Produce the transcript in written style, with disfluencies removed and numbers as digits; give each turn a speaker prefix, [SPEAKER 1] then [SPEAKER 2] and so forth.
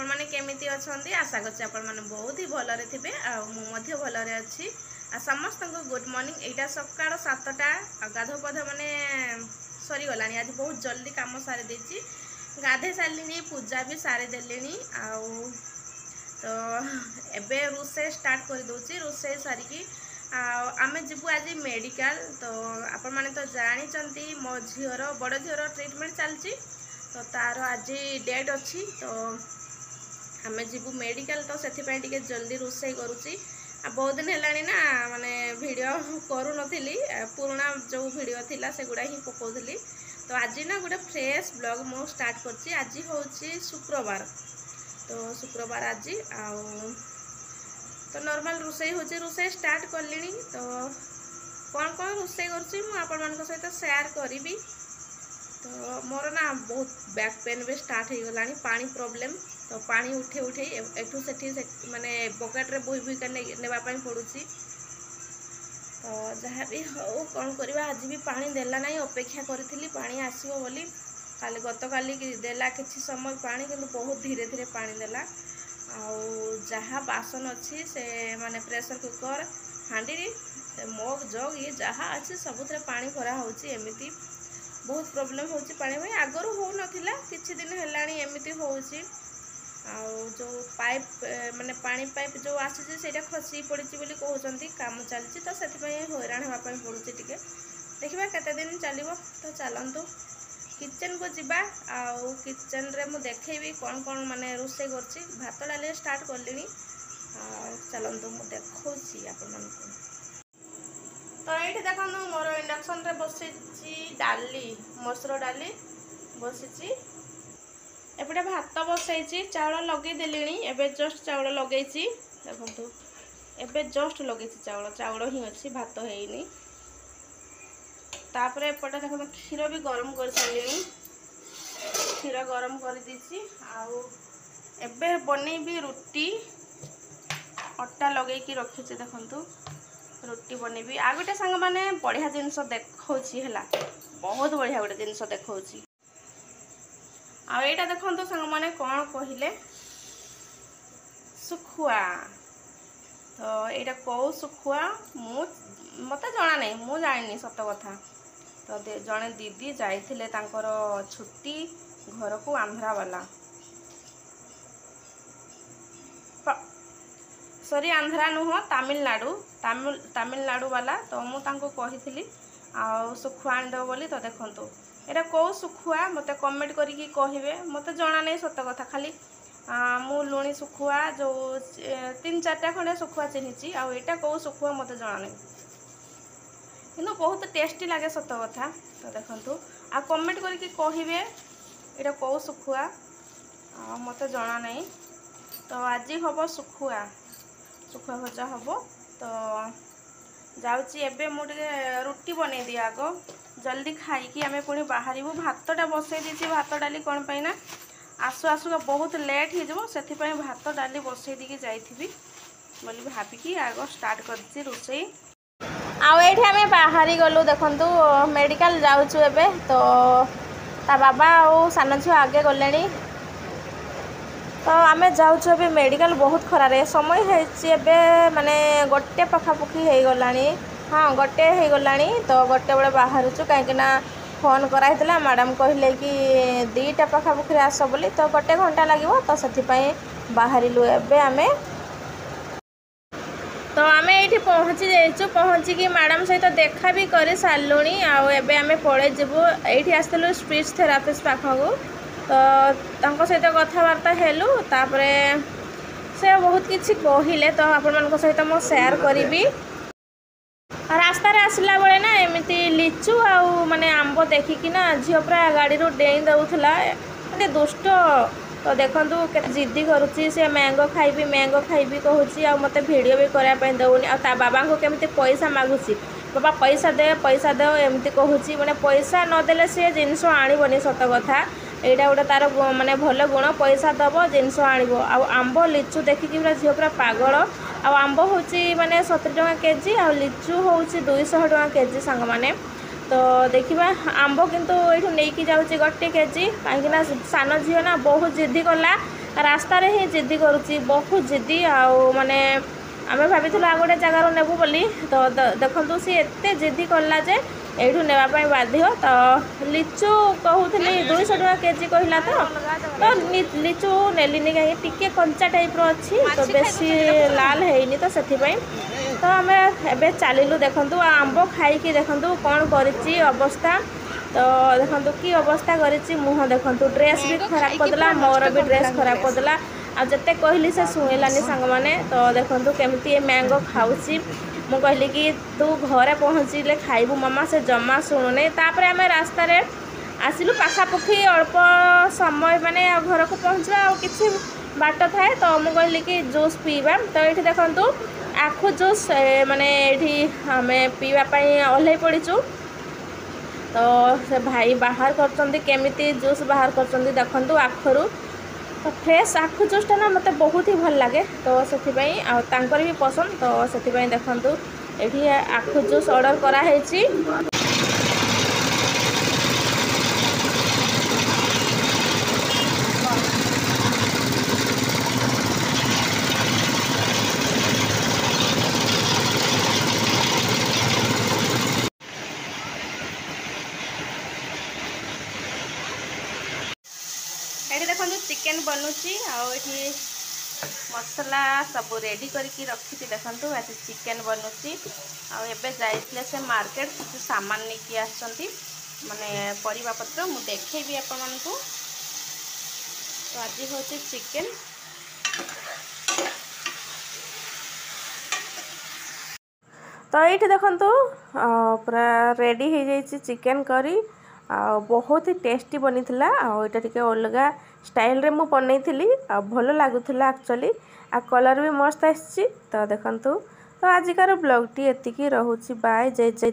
[SPEAKER 1] आपण माने केमिति अछंती आशा करछि आपण माने बहुत ही भलरे थिबे आ मु मध्ये भलरे अछि आ समस्त को गुड मॉर्निंग। एटा सकाळ 7टा आ गाधो पध माने सरी गलानी। आज बहुत जल्दी काम सारी देछि, गाधे सारलिनी, पूजा भी सारी देलिनी आ तो एबे रोसे स्टार्ट कर दोछि। रोसे सारी की आमे जीवु आज मेडिकल। तो आपण माने तो जानि चंती मो झियर बड़ झियर ट्रीटमेंट चलछि, तो तार आज डेट अच्छी। तो आमे जीवु मेडिकल, तो सेथि पय टिके जल्दी रोसे करूछि। आ बहुत दिन हेलानी ना माने वीडियो करू नथिली, पुराना जो वीडियो थिला सेगुडा ही पकोथिली। तो आज ना गोटे फ्रेश ब्लॉग मो स्टार्ट करछि। आज होछि शुक्रवार, तो शुक्रवार आज तो नॉर्मल रोसे होछि। रोसे स्टार्ट करलिनी, तो कौन कौन रोसे करछि मु आपण मानक सहित शेयर करिवि। तो मोर ना बहुत बैक पेन भी स्टार्ट हो गलानी, पानी प्रॉब्लम। तो पानी उठे उठे एठू सेठी माने बकेट रे बोई बोई नेबा पई पडुछि। तो जहाँ भी हो कौन करवा, आज भी पानी देला नहीं, अपेक्षा करथिली पानी आसीबो बोली। काली गत काली देला किछि समय पानी, किंतु बहुत धीरे धीरे पानी देला। आउ जहाँ बासन अच्छी से माने प्रेशर कुकर, हांडी, मग, जग, ये जहाँ अच्छे सबुथरे पानी भरा होछि। एमिति बहुत प्रॉब्लम होछि पानी में, आगर हो नथिला, किछि दिन हेलानी एमिति होछि। आउ जो पाइप माने पानी पाइप जो आसी सेटा खसी पड़िछि बोली कहउचंती, काम चलछि। तो सेति पय हैरान होबा पय पड़ुछि टिके। देखिबा केते दिन चलिबो। तो चलंतु किचन को जीवा। आउ किचन रे मु देखेबी कौन कौन माने रोसे करछि। भात डाली स्टार्ट करलिनी, चलंतु मु देखौछि आपन मानकु। तो ये देखो मोर इंडक्शन रे बसी डाली, मसुर डाली बसी। एपटे भात बसई, चाउल लगे देलिनी। एबे जस्ट चाउल लगेछि, देखंतु एबे जस्ट लगेछि चाउल, चाउल ही अछि, भात हेइनी। तापरे एपटे देखो क्षीर भी गरम कर सारिलिनी, क्षीर गरम कर दीछि। आउ एबे बनेबी रुटी, अट्टा लगे कि रखिछि, देखंतु रोटी बनेबी। आ गोटे संग माने बढ़िया जिनस देखौछि हैला, बहुत बढ़िया गोटे जिनस देखौछि। आ एटा देखंतु संग माने कोन कहिले, सुखुआ। तो एटा को सुखुआ मु मते जाना नहीं, मु जानिनी सत कथा। तो जने दीदी जाइथिले तांकर छुट्टी घर को, आंध्रा वाला, सॉरी आंध्रा नुह तमिलनाडु, तमिलनाडु वाला। तो मु तांको कहिथिली आ सुखुआ आनिदेव बोली। तो देखंतु एटा को सुखुआ मते कमेंट करिकी कहिबे, मते जाना नहीं सत कथा। खाली मु लुणी सुखुआ जो 3-4टा खंडे सुखुआ चिन्हिची, आ एटा को सुखुआ मते जाना नहीं, किंतु बहुत टेस्टी लागे सत कथा। तो देखंतु आ कमेंट करिकी कहिबे एटा को सुखुआ, मते जाना नहीं। तो आज हबो सुखुआ, सुखुआ भजा हबो। तो जाउची एबे मु टिके रुटी बने दिया आगो, जल्दी खाई कि आमे पुणी बाहरिबु। भातटा बसई दीची, भात डाली कोन पई ना आसु आसु बहुत लेट हो जबो, सेथि पई भात डाली बसई दी कि जाइथिबी बोली भाबी कि आगो स्टार्ट करछि रोसई। आ एठी आमे बाहरी गलु, देखंतु मेडिकल जाउछु एबे। तो ता बाबा और सान झियो आगे गलेनी। तो आमे जाउछु एबे मेडिकल। बहुत खरारे समय हेछि एबे, माने गोटे पखापुखी हे गलानी। हाँ गोटे हे गलानी। तो गोटे बळे बाहरुछु, काहे ना फोन कराइतला, मैडम कहले कि 2टा पखापुखी आस बोली। तो गोटे घंटा लागिवो, तो सेथि पई बाहरिलु एबे आमे। तो आमे एठी पहुँची जाइछु, पहुँची कि मैडम सहित देखा भी करि सारलुनी। आ एबे आमे पळे जिवु। एठी आस्तलु स्पीच थेरापिस्ट पाखगु। तो तांको सहित कथबार्ता हेलु, तापरे से बहुत किछि कहिले। तो आपण मानक सहित मो शेयर करिवि। रास्ता रे आसला बेले ना एमिति लिचु आउ माने आंबो देखिकी ना झियो पूरा गाड़ी रो डेई दउथला, माने दुष्ट। तो देखंतु केते जिद्दी करूची, से मैंगो खाइबी कहूची। आ मते वीडियो भी करा पय दउनी। आ ता बाबा को केमिति पैसा मागुची, बाबा पैसा दे एमिति कहूची। माने पैसा न देले से जिंस आनिबनी, सत कथा। एटा गोटे तार माने भल गुण, पैसा दबो जिनस आनिबो। आ आंबो लिचु देखिकी पूरा झियो पूरा पागल। आ आंबो होची माने 70 टका केजी, आ लिचु होची 200 टका केजी संग माने। तो देखिबा आंबो किंतु एठु नेकी जाउची 1 केजी, काहेकि ना सान झियो ना बहुत जिद्दी कला रास्ता रे ही जिद्दी करुच्ची बहुत जिद्दी आने आमे भाई आ गोटे जगार नेबू बोली तो देखु सी एत जिद्दी कला जे यू नेवाई बाध्य तो लिचु कहूली 200 टका केजी कहला तो लिचु नेलिनी कहीं टिके कंचा टाइप रो अच्छी तो बेसी लाल हैनी तो से तो आम ए चलू देखु आंब खाई देखु कौन करी अवस्था तो देखो कि अवस्था करी मुँह देखो ड्रेस भी खराब करदेला मोर भी ड्रेस खराब करदेला आते कहली से शुणलानी सांग मैंने तो देखो केमती मैंगो खाऊँ मु कहली कि तू घरे पहुँचले खाइबू मामा से जमा शुणुने तापर आम रास्तार आसिलु पाखापाखि अल्प समय माने घर को पहुँचवा और किसी बाट थाए तो मु कहली कि जूस पीवा तो ये देखु आखु जूस माने ये आम पीवाई ओह्ल पड़ीचु तो से भाई बाहर करमी जूस बाहर कर देखु आखरू तो फ्रेश आखु जूसटा ना मत बहुत ही भल लगे तो से भी पसंद तो से देखु ये आखु जूस ऑर्डर कराई ये देखो चिकेन बनूची आठी मसला सब रेडी करके रखी देखु आज चिकेन बनूची आबे जाइए से मार्केट किसी सामान नहीं आसती माने परिबा पत्र मु देखेबी आपण मानकु तो आज हूँ चिकेन तो ये देखु पूरा रेडी हो जाइए चिकेन करी बहुत ही टेस्टी बनी थिला यहाँ टे अलग स्टाइल रे मु बनई थी भल लगुला एक्चुअली आ कलर भी मस्त आसी तो देखु तो आजिकार ब्लॉग टी एतिकी रहूची बाय जय जय।